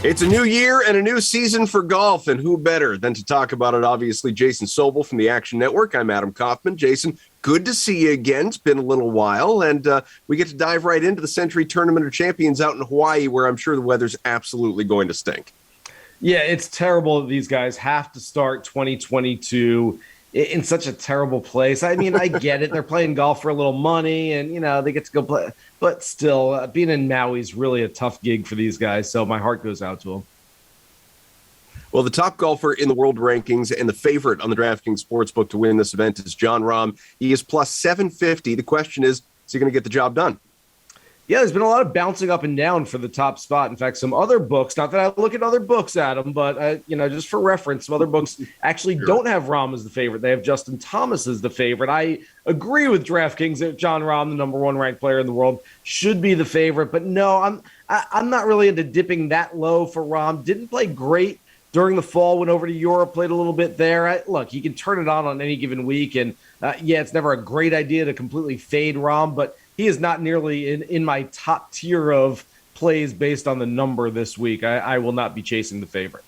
It's a new year and a new season for golf, and who better than to talk about it? Obviously, Jason Sobel from the Action Network. I'm Adam Kaufman. Jason, good to see you again. It's been a little while, and we get to dive right into the Sentry Tournament of Champions out in Hawaii, where I'm sure the weather's absolutely going to stink. Yeah, it's terrible that these guys have to start 2022 in such a terrible place. I mean, I get it. They're playing golf for a little money and, they get to go play. But still, being in Maui is really a tough gig for these guys. So my heart goes out to them. Well, the top golfer in the world rankings and the favorite on the DraftKings Sportsbook to win this event is Jon Rahm. He is plus 750. The question is he going to get the job done? Yeah, there's been a lot of bouncing up and down for the top spot. In fact, some other books, not that I look at other books, Adam, but, just for reference, some other books actually don't have Rahm as the favorite. They have Justin Thomas as the favorite. I agree with DraftKings that Jon Rahm, the number one ranked player in the world, should be the favorite. But no, I'm not really into dipping that low for Rahm. Didn't play great during the fall, went over to Europe, played a little bit there. Look, he can turn it on any given week. And, it's never a great idea to completely fade Rahm, but he is not nearly in my top tier of plays based on the number this week. I will not be chasing the favorite.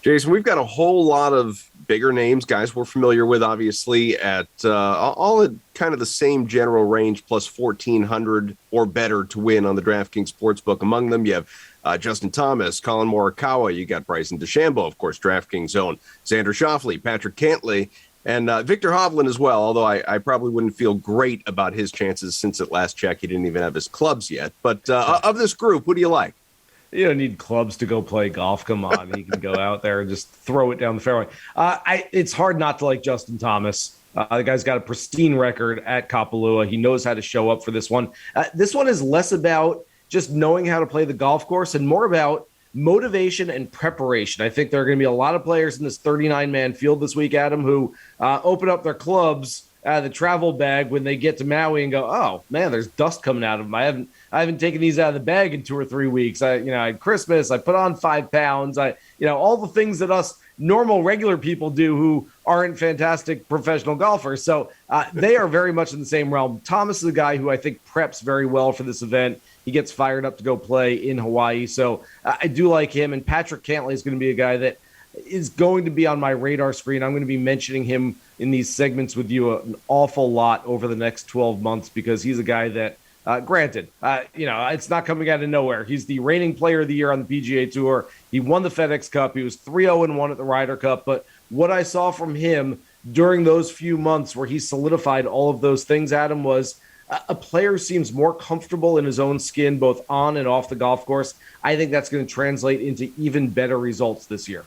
Jason, we've got a whole lot of bigger names, guys we're familiar with, obviously, at all at kind of the same general range, plus 1,400 or better to win on the DraftKings Sportsbook. Among them, you have Justin Thomas, Colin Morikawa, you got Bryson DeChambeau, of course, DraftKings own, Xander Schauffele, Patrick Cantlay, and Victor Hovland as well, although I probably wouldn't feel great about his chances since at last check he didn't even have his clubs yet. But of this group, who do you like? You don't need clubs to go play golf. Come on. He can go out there and just throw it down the fairway. It's hard not to like Justin Thomas. The guy's got a pristine record at Kapalua. He knows how to show up for this one. This one is less about just knowing how to play the golf course and more about motivation and preparation. I think there are going to be a lot of players in this 39-man field this week, Adam, who open up their clubs out of the travel bag when they get to Maui and go, oh man, there's dust coming out of them. I haven't taken these out of the bag in 2 or 3 weeks. I had Christmas. I put on 5 pounds. All the things that us normal, regular people do who aren't fantastic professional golfers. So they are very much in the same realm. Thomas is a guy who I think preps very well for this event. He gets fired up to go play in Hawaii. So I do like him. And Patrick Cantlay is going to be a guy that is going to be on my radar screen. I'm going to be mentioning him in these segments with you an awful lot over the next 12 months because he's a guy that, granted, it's not coming out of nowhere. He's the reigning player of the year on the PGA Tour. He won the FedEx Cup. He was 3-0-1 at the Ryder Cup. But what I saw from him during those few months where he solidified all of those things, Adam, was a player seems more comfortable in his own skin, both on and off the golf course. I think that's going to translate into even better results this year.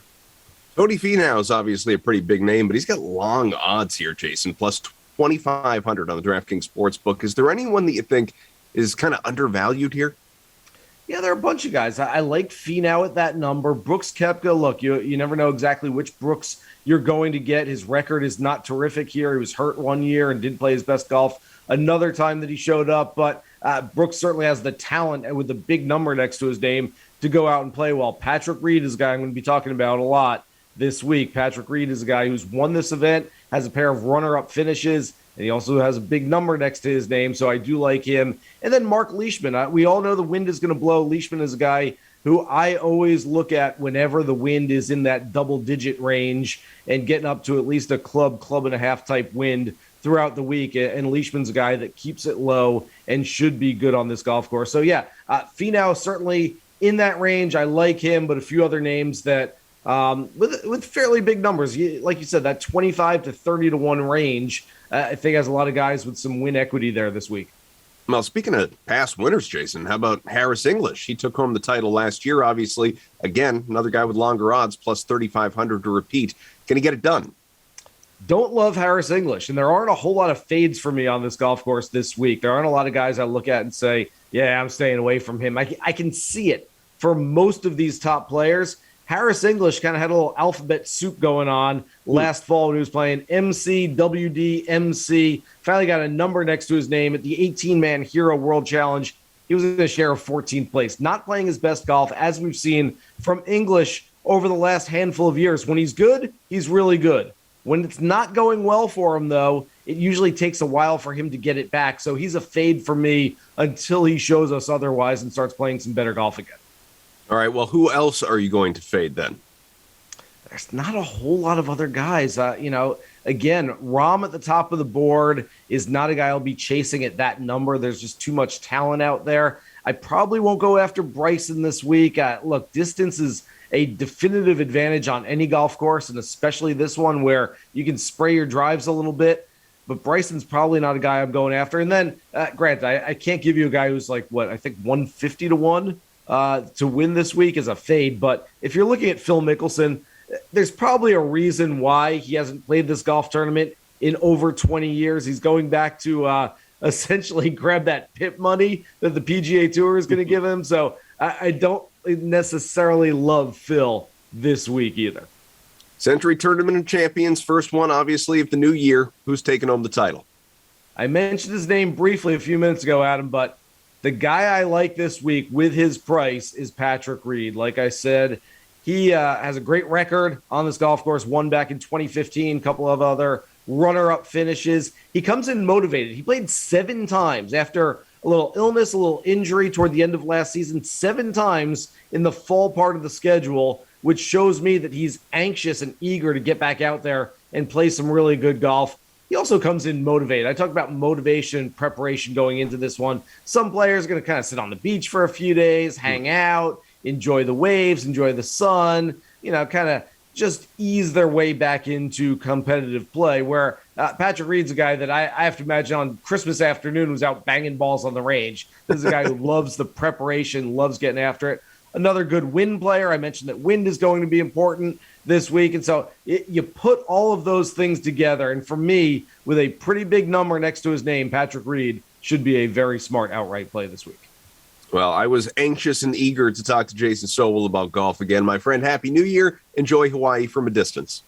Tony Finau is obviously a pretty big name, but he's got long odds here, Jason, plus 2,500 on the DraftKings Sportsbook. Is there anyone that you think is kind of undervalued here? Yeah, there are a bunch of guys. I like Finau at that number. Brooks Koepka, look, you never know exactly which Brooks you're going to get. His record is not terrific here. He was hurt one year and didn't play his best golf another time that he showed up. But Brooks certainly has the talent and with the big number next to his name to go out and play well. Patrick Reed is a guy I'm going to be talking about a lot this week. Patrick Reed is a guy who's won this event, has a pair of runner-up finishes, and he also has a big number next to his name, so I do like him. And then Mark Leishman. We all know the wind is going to blow. Leishman is a guy who I always look at whenever the wind is in that double-digit range and getting up to at least a club and a half type wind throughout the week. And Leishman's a guy that keeps it low and should be good on this golf course. So, Finau certainly in that range. I like him, but a few other names that with fairly big numbers, like you said, that 25 to 30 to 1 range, I think has a lot of guys with some win equity there this week. Well, speaking of past winners, Jason, how about Harris English? He took home the title last year, obviously. Again, another guy with longer odds, plus 3,500 to repeat. Can he get it done? Don't love Harris English, and there aren't a whole lot of fades for me on this golf course this week. There aren't a lot of guys I look at and say, yeah, I'm staying away from him. I can see it for most of these top players. Harris English kind of had a little alphabet soup going on last fall when he was playing MC, WD, MC. Finally got a number next to his name at the 18-man Hero World Challenge. He was in a share of 14th place. Not playing his best golf, as we've seen from English over the last handful of years. When he's good, he's really good. When it's not going well for him, though, it usually takes a while for him to get it back. So he's a fade for me until he shows us otherwise and starts playing some better golf again. All right. Well, who else are you going to fade then? There's not a whole lot of other guys. Again, Rahm at the top of the board is not a guy I'll be chasing at that number. There's just too much talent out there. I probably won't go after Bryson this week. Look, distance is a definitive advantage on any golf course, and especially this one where you can spray your drives a little bit. But Bryson's probably not a guy I'm going after. And then, granted, I can't give you a guy who's like, what, I think 150 to 1 to win this week as a fade. But if you're looking at Phil Mickelson, there's probably a reason why he hasn't played this golf tournament in over 20 years. He's going back to essentially grab that PIP money that the PGA Tour is going to give him. So I don't necessarily love Phil this week either. Sentry Tournament of Champions, first one, obviously, of the new year. Who's taking home the title? I mentioned his name briefly a few minutes ago, Adam, but the guy I like this week with his price is Patrick Reed. Like I said, he has a great record on this golf course, won back in 2015, a couple of other runner-up finishes. He comes in motivated. He played 7 times after a little illness, a little injury toward the end of last season, 7 times in the fall part of the schedule, which shows me that he's anxious and eager to get back out there and play some really good golf. He also comes in motivated. I talked about motivation and preparation going into this one. Some players are going to kind of sit on the beach for a few days, hang out, enjoy the waves, enjoy the sun, kind of just ease their way back into competitive play, where Patrick Reed's a guy that I have to imagine on Christmas afternoon was out banging balls on the range. This is a guy who loves the preparation, loves getting after it. Another good wind player. I mentioned that wind is going to be important this week. And so you put all of those things together. And for me, with a pretty big number next to his name, Patrick Reed should be a very smart outright play this week. Well, I was anxious and eager to talk to Jason Sobel about golf again. My friend, Happy New Year. Enjoy Hawaii from a distance.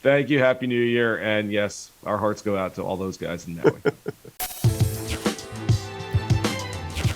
Thank you. Happy New Year. And yes, our hearts go out to all those guys in Maui.